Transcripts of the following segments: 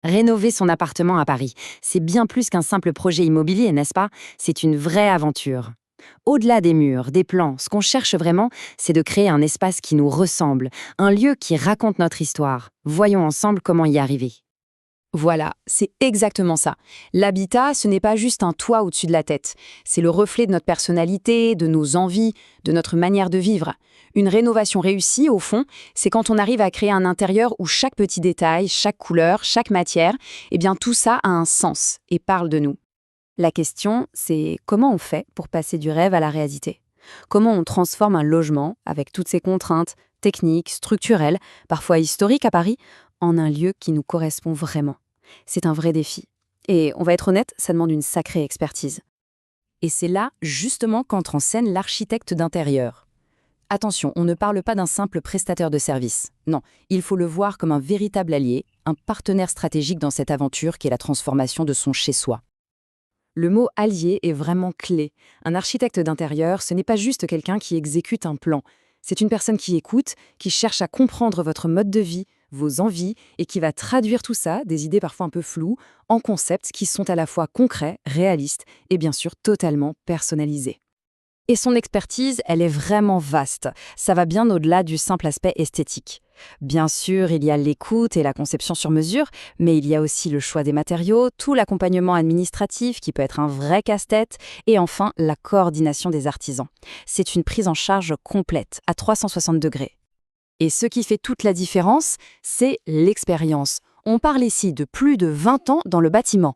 Rénover son appartement à Paris, c'est bien plus qu'un simple projet immobilier, n'est-ce pas? C'est une vraie aventure. Au-delà des murs, des plans, ce qu'on cherche vraiment, c'est de créer un espace qui nous ressemble, un lieu qui raconte notre histoire. Voyons ensemble comment y arriver. Voilà, c'est exactement ça. L'habitat, ce n'est pas juste un toit au-dessus de la tête. C'est le reflet de notre personnalité, de nos envies, de notre manière de vivre. Une rénovation réussie, au fond, c'est quand on arrive à créer un intérieur où chaque petit détail, chaque couleur, chaque matière, eh bien tout ça a un sens et parle de nous. La question, c'est comment on fait pour passer du rêve à la réalité? Comment on transforme un logement, avec toutes ses contraintes, techniques, structurelles, parfois historiques à Paris, en un lieu qui nous correspond vraiment? C'est un vrai défi. Et on va être honnête, ça demande une sacrée expertise. Et c'est là, justement, qu'entre en scène l'architecte d'intérieur. Attention, on ne parle pas d'un simple prestataire de service. Non, il faut le voir comme un véritable allié, un partenaire stratégique dans cette aventure qui est la transformation de son chez-soi. Le mot allié est vraiment clé. Un architecte d'intérieur, ce n'est pas juste quelqu'un qui exécute un plan. C'est une personne qui écoute, qui cherche à comprendre votre mode de vie, vos envies, et qui va traduire tout ça, des idées parfois un peu floues, en concepts qui sont à la fois concrets, réalistes et bien sûr totalement personnalisés. Et son expertise, elle est vraiment vaste. Ça va bien au-delà du simple aspect esthétique. Bien sûr, il y a l'écoute et la conception sur mesure, mais il y a aussi le choix des matériaux, tout l'accompagnement administratif qui peut être un vrai casse-tête, et enfin la coordination des artisans. C'est une prise en charge complète, à 360 degrés. Et ce qui fait toute la différence, c'est l'expérience. On parle ici de plus de 20 ans dans le bâtiment.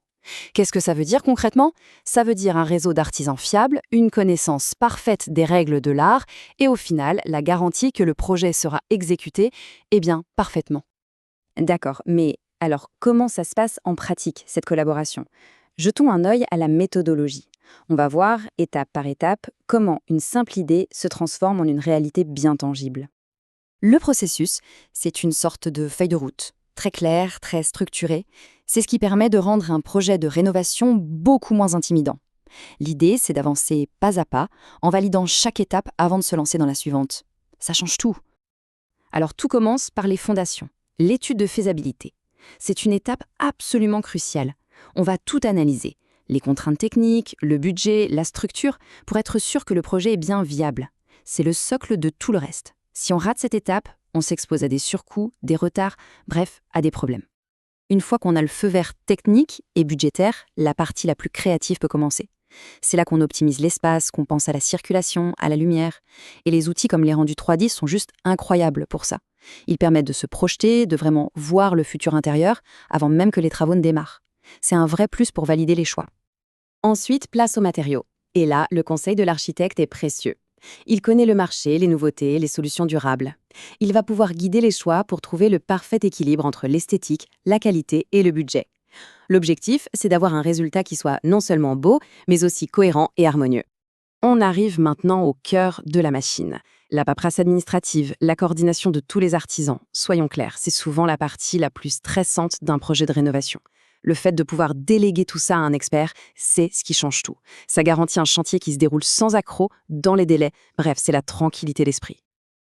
Qu'est-ce que ça veut dire concrètement? Ça veut dire un réseau d'artisans fiables, une connaissance parfaite des règles de l'art et au final, la garantie que le projet sera exécuté, eh bien, parfaitement. D'accord, mais alors comment ça se passe en pratique, cette collaboration? Jetons un œil à la méthodologie. On va voir, étape par étape, comment une simple idée se transforme en une réalité bien tangible. Le processus, c'est une sorte de feuille de route, très claire, très structurée. C'est ce qui permet de rendre un projet de rénovation beaucoup moins intimidant. L'idée, c'est d'avancer pas à pas, en validant chaque étape avant de se lancer dans la suivante. Ça change tout. Alors tout commence par les fondations, l'étude de faisabilité. C'est une étape absolument cruciale. On va tout analyser, les contraintes techniques, le budget, la structure, pour être sûr que le projet est bien viable. C'est le socle de tout le reste. Si on rate cette étape, on s'expose à des surcoûts, des retards, bref, à des problèmes. Une fois qu'on a le feu vert technique et budgétaire, la partie la plus créative peut commencer. C'est là qu'on optimise l'espace, qu'on pense à la circulation, à la lumière. Et les outils comme les rendus 3D sont juste incroyables pour ça. Ils permettent de se projeter, de vraiment voir le futur intérieur avant même que les travaux ne démarrent. C'est un vrai plus pour valider les choix. Ensuite, place aux matériaux. Et là, le conseil de l'architecte est précieux. Il connaît le marché, les nouveautés, les solutions durables. Il va pouvoir guider les choix pour trouver le parfait équilibre entre l'esthétique, la qualité et le budget. L'objectif, c'est d'avoir un résultat qui soit non seulement beau, mais aussi cohérent et harmonieux. On arrive maintenant au cœur de la machine. La paperasse administrative, la coordination de tous les artisans. Soyons clairs, c'est souvent la partie la plus stressante d'un projet de rénovation. Le fait de pouvoir déléguer tout ça à un expert, c'est ce qui change tout. Ça garantit un chantier qui se déroule sans accroc, dans les délais. Bref, c'est la tranquillité d'esprit.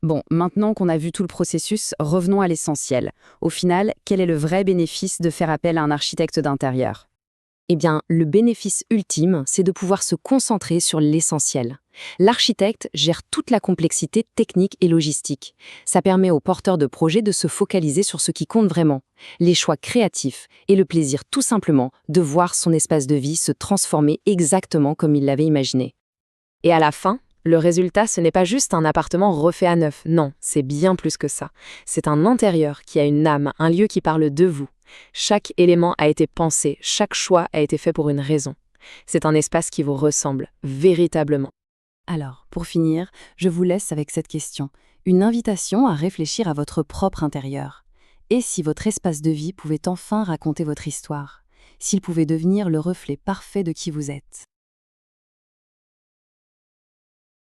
Bon, maintenant qu'on a vu tout le processus, revenons à l'essentiel. Au final, quel est le vrai bénéfice de faire appel à un architecte d'intérieur? Eh bien, le bénéfice ultime, c'est de pouvoir se concentrer sur l'essentiel. L'architecte gère toute la complexité technique et logistique. Ça permet aux porteurs de projets de se focaliser sur ce qui compte vraiment, les choix créatifs et le plaisir tout simplement de voir son espace de vie se transformer exactement comme il l'avait imaginé. Et à la fin, le résultat, ce n'est pas juste un appartement refait à neuf, non, c'est bien plus que ça. C'est un intérieur qui a une âme, un lieu qui parle de vous. Chaque élément a été pensé, chaque choix a été fait pour une raison. C'est un espace qui vous ressemble, véritablement. Alors, pour finir, je vous laisse avec cette question, une invitation à réfléchir à votre propre intérieur. Et si votre espace de vie pouvait enfin raconter votre histoire? S'il pouvait devenir le reflet parfait de qui vous êtes?